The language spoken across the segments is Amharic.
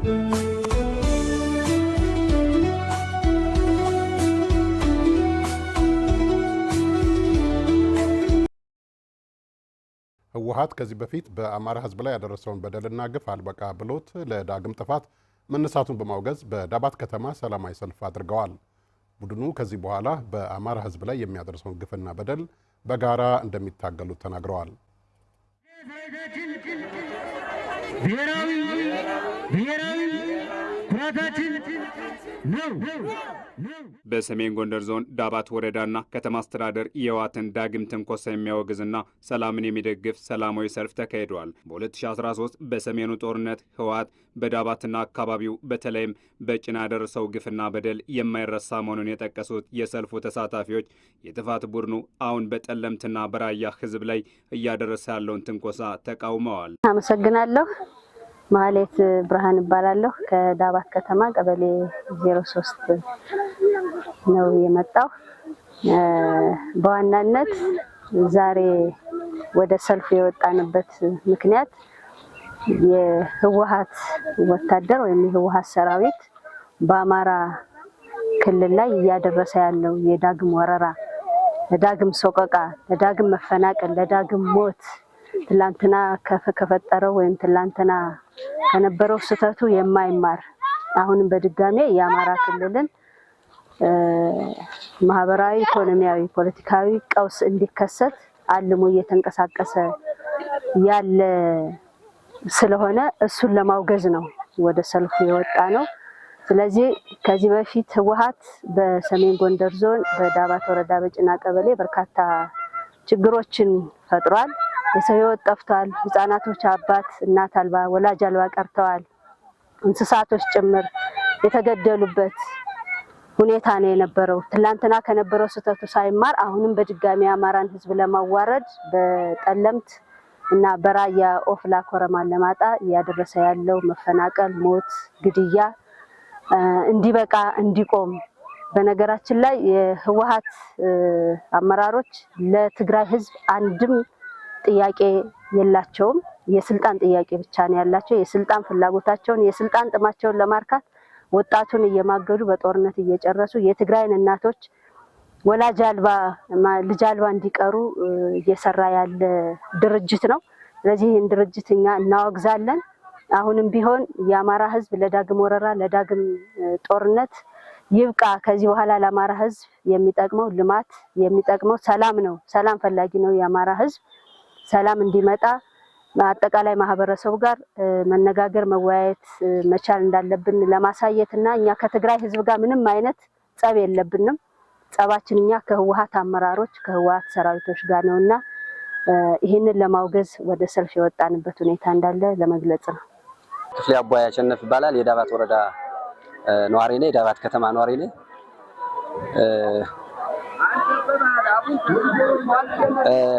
ህወሓት ከዚህ በፊት በአማራ ህዝብ ላይ ያደረሰውን በደልና ግፍ አልበቃ ብሎት ለዳግም ጥፋት መነሳቱን በማውገዝ በዳባት ከተማ ሰላማዊ ሰልፍ አድርገዋል። ቡድኑ ከዚህ በኋላ በአማራ ህዝብ ላይ የሚያደርሰውን ግፍና በደል በጋራ እንደሚታገሉ ተናግረዋል። በሰሜን ጎንደር ዞን ዳባት ወረዳና ከተማ አስተዳደር የህወሓትን ዳግም ትንኮሳ የሚያወግዝና ሰላምን የሚደግፍ ሰላማዊ ሰልፍ ተካሂዷል። በ2013 በሰሜኑ ጦርነት ህወሓት በዳባትና አካባቢው በተለይም በጭና ያደረሰው ግፍና በደል የማይረሳ መሆኑን የጠቀሱት የሰልፉ ተሳታፊዎች የጥፋት ቡድኑ አሁን በጠለምትና በራያ ህዝብ ላይ እያደረሰ ያለውን ትንኮሳ ተቃውመዋል። አመሰግናለሁ። ማህሌት ብርሃን እባላለሁ። ከዳባት ከተማ ቀበሌ 03 ነው የመጣው። በዋናነት ዛሬ ወደ ሰልፍ የወጣንበት ምክንያት የህወሓት ወታደር ወይም የህወሓት ሰራዊት በአማራ ክልል ላይ እያደረሰ ያለው የዳግም ወረራ፣ ለዳግም ሰቆቃ፣ ለዳግም መፈናቀል፣ ለዳግም ሞት ትላንትና ከፈጠረው ወይም ትላንትና ከነበረው ስተቱ የማይማር አሁንም በድጋሜ የአማራ ክልልን ማህበራዊ፣ ኢኮኖሚያዊ፣ ፖለቲካዊ ቀውስ እንዲከሰት አልሞ እየተንቀሳቀሰ ያለ ስለሆነ እሱን ለማውገዝ ነው ወደ ሰልፉ የወጣ ነው። ስለዚህ ከዚህ በፊት ህወሓት በሰሜን ጎንደር ዞን በዳባት ወረዳ በጭና ቀበሌ በርካታ ችግሮችን ፈጥሯል። የሰው ህይወት ጠፍቷል። ህፃናቶች አባት እናት አልባ ወላጅ አልባ ቀርተዋል። እንስሳቶች ጭምር የተገደሉበት ሁኔታ ነው የነበረው። ትላንትና ከነበረው ስተቱ ሳይማር አሁንም በድጋሚ አማራን ህዝብ ለማዋረድ በጠለምት እና በራያ ኦፍላ ኮረማን ለማጣ እያደረሰ ያለው መፈናቀል፣ ሞት፣ ግድያ እንዲበቃ እንዲቆም። በነገራችን ላይ የህወሓት አመራሮች ለትግራይ ህዝብ አንድም ጥያቄ የላቸውም። የስልጣን ጥያቄ ብቻ ነው ያላቸው። የስልጣን ፍላጎታቸውን የስልጣን ጥማቸውን ለማርካት ወጣቱን እየማገዱ በጦርነት እየጨረሱ የትግራይን እናቶች ወላጅ አልባ ልጅ አልባ እንዲቀሩ እየሰራ ያለ ድርጅት ነው። ስለዚህ ይህን ድርጅት እኛ እናወግዛለን። አሁንም ቢሆን የአማራ ህዝብ ለዳግም ወረራ፣ ለዳግም ጦርነት ይብቃ። ከዚህ በኋላ ለአማራ ህዝብ የሚጠቅመው ልማት፣ የሚጠቅመው ሰላም ነው። ሰላም ፈላጊ ነው የአማራ ህዝብ። ሰላም እንዲመጣ አጠቃላይ ማህበረሰቡ ጋር መነጋገር መወያየት መቻል እንዳለብን ለማሳየትና እኛ ከትግራይ ህዝብ ጋር ምንም አይነት ጸብ የለብንም። ጸባችን እኛ ከህወሓት አመራሮች ከህወሓት ሰራዊቶች ጋር ነውና ይህንን ለማውገዝ ወደ ሰልፍ የወጣንበት ሁኔታ እንዳለ ለመግለጽ ነው። ክፍሌ አባይ አሸነፍ ይባላል። የዳባት ወረዳ ነዋሪ ነኝ። የዳባት ከተማ ነዋሪ ነኝ።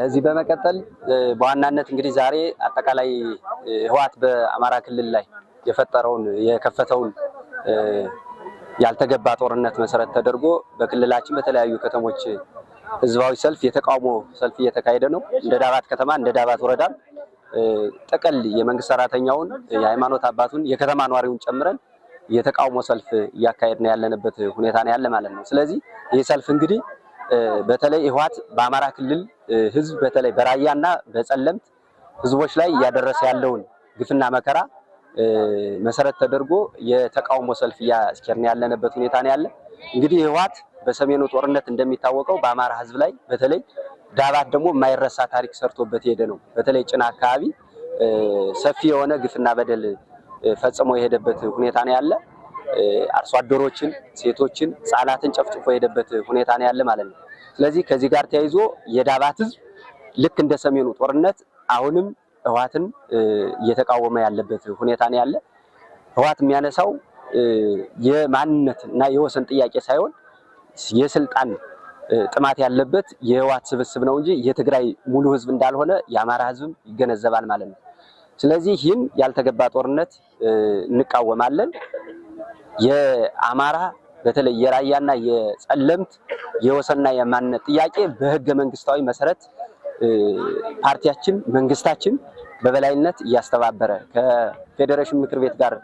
እዚህ በመቀጠል በዋናነት እንግዲህ ዛሬ አጠቃላይ ህወሓት በአማራ ክልል ላይ የከፈተውን ያልተገባ ጦርነት መሰረት ተደርጎ በክልላችን በተለያዩ ከተሞች ህዝባዊ ሰልፍ የተቃውሞ ሰልፍ እየተካሄደ ነው። እንደ ዳባት ከተማ እንደ ዳባት ወረዳ ጥቅል የመንግስት ሰራተኛውን፣ የሃይማኖት አባቱን፣ የከተማ ነዋሪውን ጨምረን የተቃውሞ ሰልፍ እያካሄድን ያለንበት ሁኔታ ነው ያለ ማለት ነው። ስለዚህ ይህ ሰልፍ እንግዲህ በተለይ ህወሓት በአማራ ክልል ህዝብ በተለይ በራያና በጸለምት ህዝቦች ላይ እያደረሰ ያለውን ግፍና መከራ መሰረት ተደርጎ የተቃውሞ ሰልፍ እያስኬድን ያለንበት ሁኔታ ነው ያለ። እንግዲህ ህወሓት በሰሜኑ ጦርነት እንደሚታወቀው በአማራ ህዝብ ላይ በተለይ ዳባት ደግሞ የማይረሳ ታሪክ ሰርቶበት ሄደ ነው። በተለይ ጭና አካባቢ ሰፊ የሆነ ግፍና በደል ፈጽሞ የሄደበት ሁኔታ ነው ያለ። አርሶ አደሮችን፣ ሴቶችን፣ ህፃናትን ጨፍጭፎ የሄደበት ሁኔታ ነው ያለ ማለት ነው። ስለዚህ ከዚህ ጋር ተያይዞ የዳባት ህዝብ ልክ እንደ ሰሜኑ ጦርነት አሁንም ህወሓትን እየተቃወመ ያለበት ሁኔታ ነው ያለ። ህወሓት የሚያነሳው የማንነት እና የወሰን ጥያቄ ሳይሆን የስልጣን ጥማት ያለበት የህወሓት ስብስብ ነው እንጂ የትግራይ ሙሉ ህዝብ እንዳልሆነ የአማራ ህዝብም ይገነዘባል ማለት ነው። ስለዚህ ይህን ያልተገባ ጦርነት እንቃወማለን። የአማራ በተለይ የራያና የጸለምት የወሰንና የማንነት ጥያቄ በህገ መንግስታዊ መሰረት ፓርቲያችን መንግስታችን በበላይነት እያስተባበረ ከፌዴሬሽን ምክር ቤት ጋር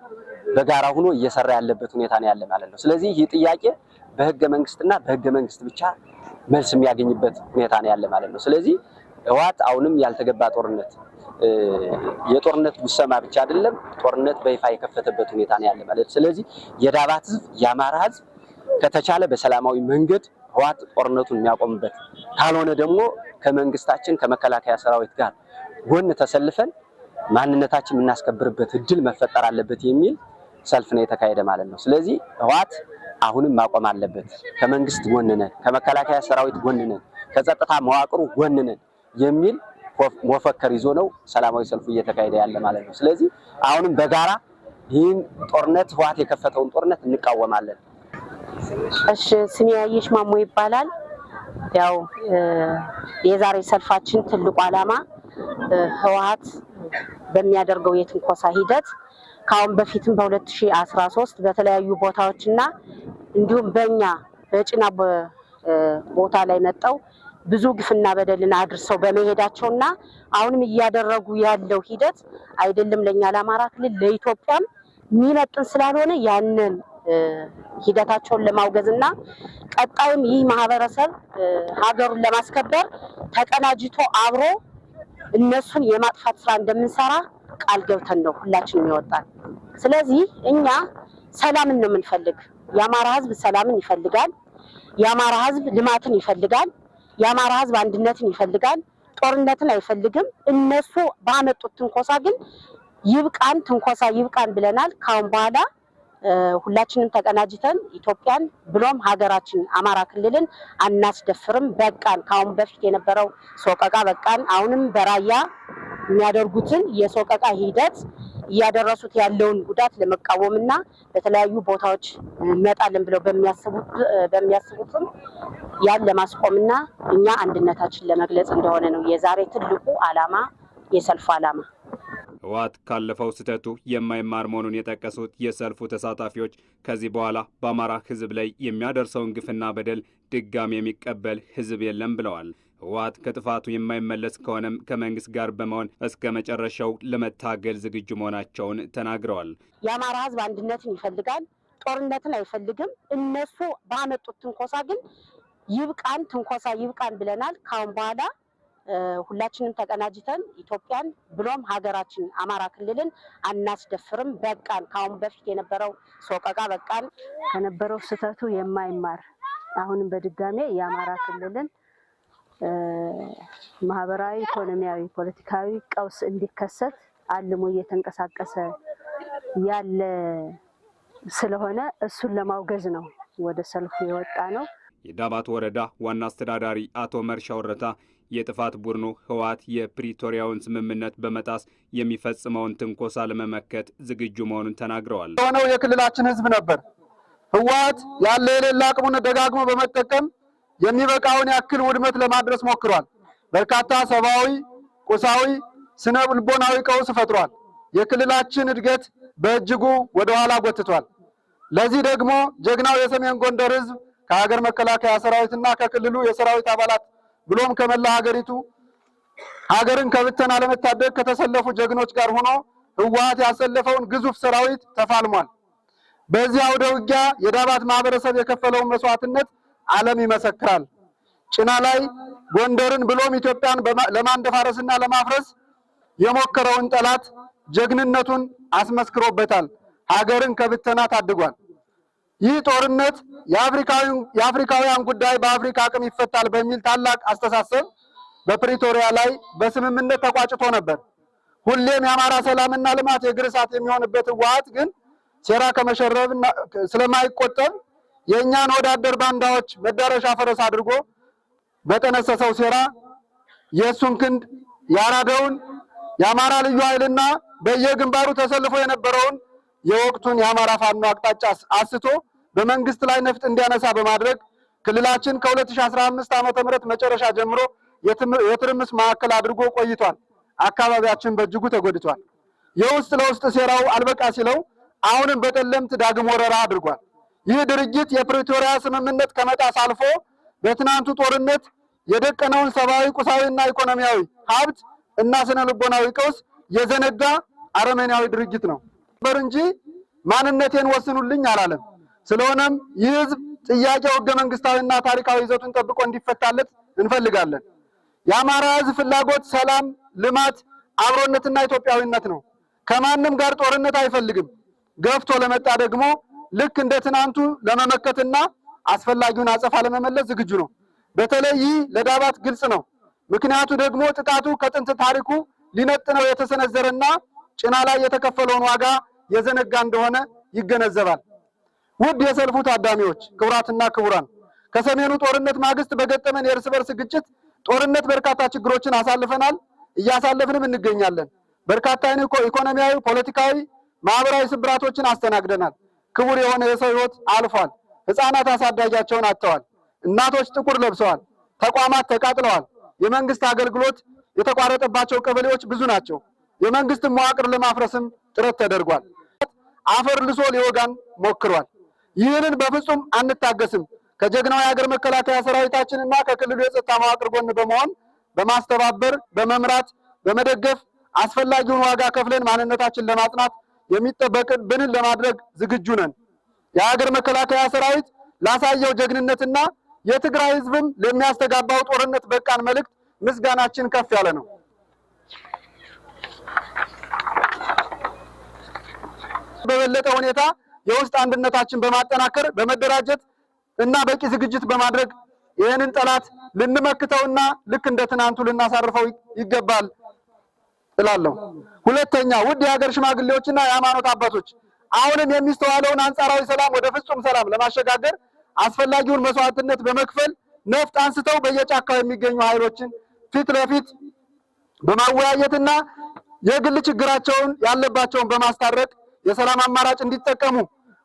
በጋራ ሆኖ እየሰራ ያለበት ሁኔታ ነው ያለ ማለት ነው። ስለዚህ ይህ ጥያቄ በህገ መንግስትና በህገ መንግስት ብቻ መልስ የሚያገኝበት ሁኔታ ነው ያለ ማለት ነው። ስለዚህ ህወሓት አሁንም ያልተገባ ጦርነት የጦርነት ጉሰማ ብቻ አይደለም ጦርነት በይፋ የከፈተበት ሁኔታ ነው ያለ ማለት ነው። ስለዚህ የዳባት ህዝብ የአማራ ህዝብ ከተቻለ በሰላማዊ መንገድ ህወሓት ጦርነቱን የሚያቆምበት ካልሆነ ደግሞ ከመንግስታችን ከመከላከያ ሰራዊት ጋር ጎን ተሰልፈን ማንነታችን የምናስከብርበት እድል መፈጠር አለበት የሚል ሰልፍ ነው የተካሄደ ማለት ነው። ስለዚህ ህወሓት አሁንም ማቆም አለበት። ከመንግስት ጎን ነን፣ ከመከላከያ ሰራዊት ጎን ነን፣ ከጸጥታ መዋቅሩ ጎን ነን የሚል መፈክር ይዞ ነው ሰላማዊ ሰልፉ እየተካሄደ ያለ ማለት ነው። ስለዚህ አሁንም በጋራ ይህን ጦርነት ህወሓት የከፈተውን ጦርነት እንቃወማለን። እሺ፣ ስሜ ያየሽ ማሞ ይባላል። ያው የዛሬ ሰልፋችን ትልቁ ዓላማ ህወሓት በሚያደርገው የትንኮሳ ሂደት ካሁን በፊትም በ2013 በተለያዩ ቦታዎችና እንዲሁም በእኛ በጭና ቦታ ላይ መጣው ብዙ ግፍና በደልን አድርሰው በመሄዳቸውና አሁንም እያደረጉ ያለው ሂደት አይደለም ለኛ ለአማራ ክልል ለኢትዮጵያም የሚመጥን ስላልሆነ ያንን ሂደታቸውን ለማውገዝና ቀጣይም ይህ ማህበረሰብ ሀገሩን ለማስከበር ተቀናጅቶ አብሮ እነሱን የማጥፋት ስራ እንደምንሰራ ቃል ገብተን ነው ሁላችንም ይወጣል። ስለዚህ እኛ ሰላምን ነው የምንፈልግ። የአማራ ህዝብ ሰላምን ይፈልጋል። የአማራ ህዝብ ልማትን ይፈልጋል። የአማራ ህዝብ አንድነትን ይፈልጋል። ጦርነትን አይፈልግም። እነሱ ባመጡት ትንኮሳ ግን ይብቃን፣ ትንኮሳ ይብቃን ብለናል። ካሁን በኋላ ሁላችንም ተቀናጅተን ኢትዮጵያን ብሎም ሀገራችን አማራ ክልልን አናስደፍርም። በቃን። ካሁን በፊት የነበረው ሶቀቃ በቃን። አሁንም በራያ የሚያደርጉትን የሶቀቃ ሂደት እያደረሱት ያለውን ጉዳት ለመቃወምና በተለያዩ ቦታዎች እንመጣለን ብለው በሚያስቡትም ያን ለማስቆምና እኛ አንድነታችን ለመግለጽ እንደሆነ ነው የዛሬ ትልቁ ዓላማ የሰልፉ ዓላማ። ህወሓት ካለፈው ስህተቱ የማይማር መሆኑን የጠቀሱት የሰልፉ ተሳታፊዎች ከዚህ በኋላ በአማራ ህዝብ ላይ የሚያደርሰውን ግፍና በደል ድጋሚ የሚቀበል ህዝብ የለም ብለዋል። ህወሓት ከጥፋቱ የማይመለስ ከሆነም ከመንግስት ጋር በመሆን እስከ መጨረሻው ለመታገል ዝግጁ መሆናቸውን ተናግረዋል። የአማራ ህዝብ አንድነትን ይፈልጋል፣ ጦርነትን አይፈልግም። እነሱ ባመጡት ትንኮሳ ግን ይብቃን፣ ትንኮሳ ይብቃን ብለናል። ካሁን በኋላ ሁላችንም ተቀናጅተን ኢትዮጵያን ብሎም ሀገራችን አማራ ክልልን አናስደፍርም። በቃን። ካሁን በፊት የነበረው ሶቀቃ በቃን። ከነበረው ስህተቱ የማይማር አሁንም በድጋሜ የአማራ ክልልን ማህበራዊ፣ ኢኮኖሚያዊ፣ ፖለቲካዊ ቀውስ እንዲከሰት አልሞ እየተንቀሳቀሰ ያለ ስለሆነ እሱን ለማውገዝ ነው ወደ ሰልፉ የወጣ ነው። የዳባት ወረዳ ዋና አስተዳዳሪ አቶ መርሻ ወረታ የጥፋት ቡድኑ ህወሓት የፕሪቶሪያውን ስምምነት በመጣስ የሚፈጽመውን ትንኮሳ ለመመከት ዝግጁ መሆኑን ተናግረዋል። የሆነው የክልላችን ህዝብ ነበር። ህወሓት ያለ የሌላ አቅሙን ደጋግሞ በመጠቀም የሚበቃውን ያክል ውድመት ለማድረስ ሞክሯል። በርካታ ሰብአዊ፣ ቁሳዊ፣ ስነ ልቦናዊ ቀውስ ፈጥሯል። የክልላችን እድገት በእጅጉ ወደ ኋላ ጎትቷል። ለዚህ ደግሞ ጀግናው የሰሜን ጎንደር ህዝብ ከሀገር መከላከያ ሰራዊትና ከክልሉ የሰራዊት አባላት ብሎም ከመላ ሀገሪቱ ሀገርን ከብተና ለመታደግ ከተሰለፉ ጀግኖች ጋር ሆኖ ህወሓት ያሰለፈውን ግዙፍ ሰራዊት ተፋልሟል። በዚህ አውደ ውጊያ የዳባት ማህበረሰብ የከፈለውን መስዋዕትነት ዓለም ይመሰክራል። ጭና ላይ ጎንደርን ብሎም ኢትዮጵያን ለማንደፋረስና ለማፍረስ የሞከረውን ጠላት ጀግንነቱን አስመስክሮበታል። ሀገርን ከብተና ታድጓል። ይህ ጦርነት የአፍሪካውያን ጉዳይ በአፍሪካ አቅም ይፈታል በሚል ታላቅ አስተሳሰብ በፕሪቶሪያ ላይ በስምምነት ተቋጭቶ ነበር። ሁሌም የአማራ ሰላምና ልማት የእግር እሳት የሚሆንበት ህወሓት ግን ሴራ ከመሸረብ ስለማይቆጠብ የእኛን ወዳደር ባንዳዎች መዳረሻ ፈረስ አድርጎ በጠነሰሰው ሴራ የእሱን ክንድ ያራደውን የአማራ ልዩ ኃይልና በየግንባሩ ተሰልፎ የነበረውን የወቅቱን የአማራ ፋኖ አቅጣጫ አስቶ በመንግስት ላይ ነፍጥ እንዲያነሳ በማድረግ ክልላችን ከ2015 ዓ.ም መጨረሻ ጀምሮ የትርምስ ማዕከል አድርጎ ቆይቷል። አካባቢያችን በእጅጉ ተጎድቷል። የውስጥ ለውስጥ ሴራው አልበቃ ሲለው አሁንም በጠለምት ዳግም ወረራ አድርጓል። ይህ ድርጅት የፕሪቶሪያ ስምምነት ከመጣስ አልፎ በትናንቱ ጦርነት የደቀነውን ሰብአዊ፣ ቁሳዊና ኢኮኖሚያዊ ሀብት እና ስነ ልቦናዊ ቀውስ የዘነጋ አረመኔያዊ ድርጅት ነው እንጂ ማንነቴን ወስኑልኝ አላለም። ስለሆነም ይህ ህዝብ ጥያቄው ህገ መንግስታዊና ታሪካዊ ይዘቱን ጠብቆ እንዲፈታለት እንፈልጋለን። የአማራ ህዝብ ፍላጎት ሰላም፣ ልማት፣ አብሮነትና ኢትዮጵያዊነት ነው። ከማንም ጋር ጦርነት አይፈልግም። ገፍቶ ለመጣ ደግሞ ልክ እንደ ትናንቱ ለመመከትና አስፈላጊውን አጸፋ ለመመለስ ዝግጁ ነው። በተለይ ይህ ለዳባት ግልጽ ነው። ምክንያቱ ደግሞ ጥቃቱ ከጥንት ታሪኩ ሊነጥነው የተሰነዘረና ጭና ላይ የተከፈለውን ዋጋ የዘነጋ እንደሆነ ይገነዘባል። ውድ የሰልፉ ታዳሚዎች፣ ክቡራትና ክቡራን፣ ከሰሜኑ ጦርነት ማግስት በገጠመን የእርስ በርስ ግጭት ጦርነት በርካታ ችግሮችን አሳልፈናል፣ እያሳለፍንም እንገኛለን። በርካታ ኢኮኖሚያዊ፣ ፖለቲካዊ፣ ማህበራዊ ስብራቶችን አስተናግደናል። ክቡር የሆነ የሰው ህይወት አልፏል። ህፃናት አሳዳጊያቸውን አጥተዋል። እናቶች ጥቁር ለብሰዋል። ተቋማት ተቃጥለዋል። የመንግስት አገልግሎት የተቋረጠባቸው ቀበሌዎች ብዙ ናቸው። የመንግስትን መዋቅር ለማፍረስም ጥረት ተደርጓል። አፈር ልሶ ሊወጋን ሞክሯል። ይህንን በፍጹም አንታገስም። ከጀግናው የሀገር መከላከያ ሰራዊታችንና ከክልሉ የጸጥታ መዋቅር ጎን በመሆን በማስተባበር፣ በመምራት፣ በመደገፍ አስፈላጊውን ዋጋ ከፍለን ማንነታችን ለማጽናት የሚጠበቅብንን ለማድረግ ዝግጁ ነን። የሀገር መከላከያ ሰራዊት ላሳየው ጀግንነትና የትግራይ ህዝብም ለሚያስተጋባው ጦርነት በቃን መልእክት ምስጋናችን ከፍ ያለ ነው። በበለጠ ሁኔታ የውስጥ አንድነታችን በማጠናከር በመደራጀት እና በቂ ዝግጅት በማድረግ ይህንን ጠላት ልንመክተውና ልክ እንደ ትናንቱ ልናሳርፈው ይገባል እላለሁ። ሁለተኛ፣ ውድ የሀገር ሽማግሌዎችና የሃይማኖት አባቶች፣ አሁንም የሚስተዋለውን አንጻራዊ ሰላም ወደ ፍጹም ሰላም ለማሸጋገር አስፈላጊውን መስዋዕትነት በመክፈል ነፍጥ አንስተው በየጫካው የሚገኙ ኃይሎችን ፊት ለፊት በማወያየትና የግል ችግራቸውን ያለባቸውን በማስታረቅ የሰላም አማራጭ እንዲጠቀሙ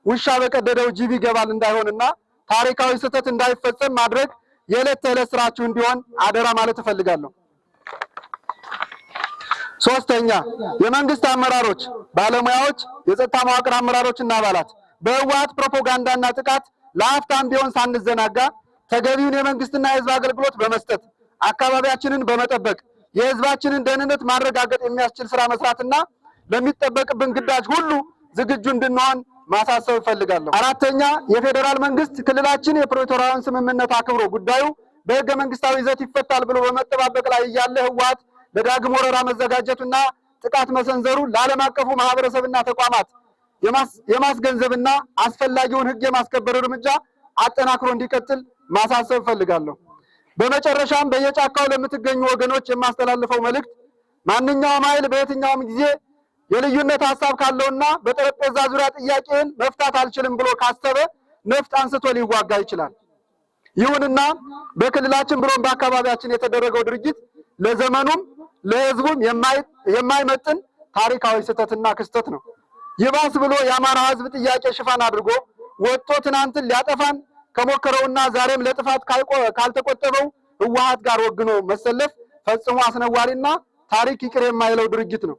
ውሻ በቀደደው ጅብ ይገባል እንዳይሆንና ታሪካዊ ስህተት እንዳይፈጸም ማድረግ የዕለት ተዕለት ስራችሁ እንዲሆን አደራ ማለት እፈልጋለሁ። ሶስተኛ፣ የመንግስት አመራሮች፣ ባለሙያዎች፣ የጸጥታ መዋቅር አመራሮችና አባላት በህወሓት ፕሮፓጋንዳና ጥቃት ለአፍታም ቢሆን ሳንዘናጋ ተገቢውን የመንግስትና የህዝብ አገልግሎት በመስጠት አካባቢያችንን በመጠበቅ የህዝባችንን ደህንነት ማረጋገጥ የሚያስችል ስራ መስራትና ለሚጠበቅብን ግዳጅ ሁሉ ዝግጁ እንድንሆን ማሳሰብ እፈልጋለሁ። አራተኛ፣ የፌዴራል መንግስት ክልላችን የፕሪቶሪያውን ስምምነት አክብሮ ጉዳዩ በህገ መንግስታዊ ይዘት ይፈታል ብሎ በመጠባበቅ ላይ እያለ ህወሓት ለዳግም ወረራ መዘጋጀቱና ጥቃት መሰንዘሩ ለዓለም አቀፉ ማህበረሰብና ተቋማት የማስገንዘብና አስፈላጊውን ህግ የማስከበር እርምጃ አጠናክሮ እንዲቀጥል ማሳሰብ እፈልጋለሁ። በመጨረሻም በየጫካው ለምትገኙ ወገኖች የማስተላልፈው መልእክት ማንኛውም ኃይል በየትኛውም ጊዜ የልዩነት ሀሳብ ካለውና በጠረጴዛ ዙሪያ ጥያቄን መፍታት አልችልም ብሎ ካሰበ ነፍጥ አንስቶ ሊዋጋ ይችላል። ይሁንና በክልላችን ብሎም በአካባቢያችን የተደረገው ድርጊት ለዘመኑም ለህዝቡም የማይመጥን ታሪካዊ ስህተትና ክስተት ነው። ይባስ ብሎ የአማራ ህዝብ ጥያቄ ሽፋን አድርጎ ወጥቶ ትናንትን ሊያጠፋን ከሞከረውና ዛሬም ለጥፋት ካልተቆጠበው ህወሓት ጋር ወግኖ መሰለፍ ፈጽሞ አስነዋሪና ታሪክ ይቅር የማይለው ድርጊት ነው።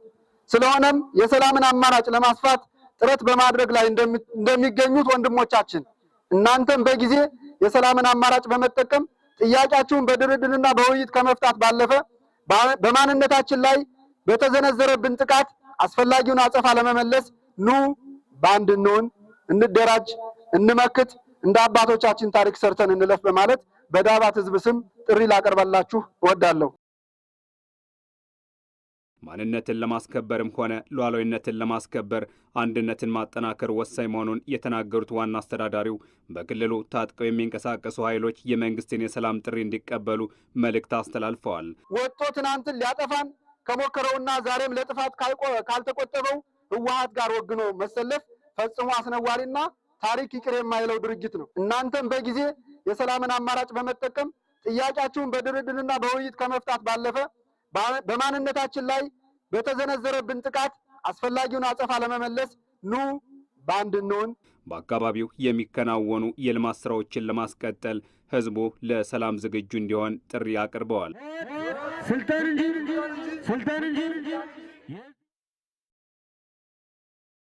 ስለሆነም የሰላምን አማራጭ ለማስፋት ጥረት በማድረግ ላይ እንደሚገኙት ወንድሞቻችን እናንተም በጊዜ የሰላምን አማራጭ በመጠቀም ጥያቄያችሁን በድርድርና በውይይት ከመፍታት ባለፈ በማንነታችን ላይ በተዘነዘረብን ጥቃት አስፈላጊውን አጸፋ ለመመለስ ኑ በአንድ እንሁን፣ እንደራጅ፣ እንመክት፣ እንደ አባቶቻችን ታሪክ ሰርተን እንለፍ በማለት በዳባት ህዝብ ስም ጥሪ ላቀርባላችሁ እወዳለሁ። ማንነትን ለማስከበርም ሆነ ሉዓላዊነትን ለማስከበር አንድነትን ማጠናከር ወሳኝ መሆኑን የተናገሩት ዋና አስተዳዳሪው በክልሉ ታጥቀው የሚንቀሳቀሱ ኃይሎች የመንግስትን የሰላም ጥሪ እንዲቀበሉ መልእክት አስተላልፈዋል። ወጥቶ ትናንትን ሊያጠፋን ከሞከረውና ዛሬም ለጥፋት ካልተቆጠበው ህወሓት ጋር ወግኖ መሰለፍ ፈጽሞ አስነዋሪና ታሪክ ይቅር የማይለው ድርጊት ነው። እናንተም በጊዜ የሰላምን አማራጭ በመጠቀም ጥያቄያችሁን በድርድርና በውይይት ከመፍታት ባለፈ በማንነታችን ላይ በተዘነዘረብን ጥቃት አስፈላጊውን አጸፋ ለመመለስ ኑ በአንድ እንሁን። በአካባቢው የሚከናወኑ የልማት ስራዎችን ለማስቀጠል ህዝቡ ለሰላም ዝግጁ እንዲሆን ጥሪ አቅርበዋል። ስልጣን እንጂ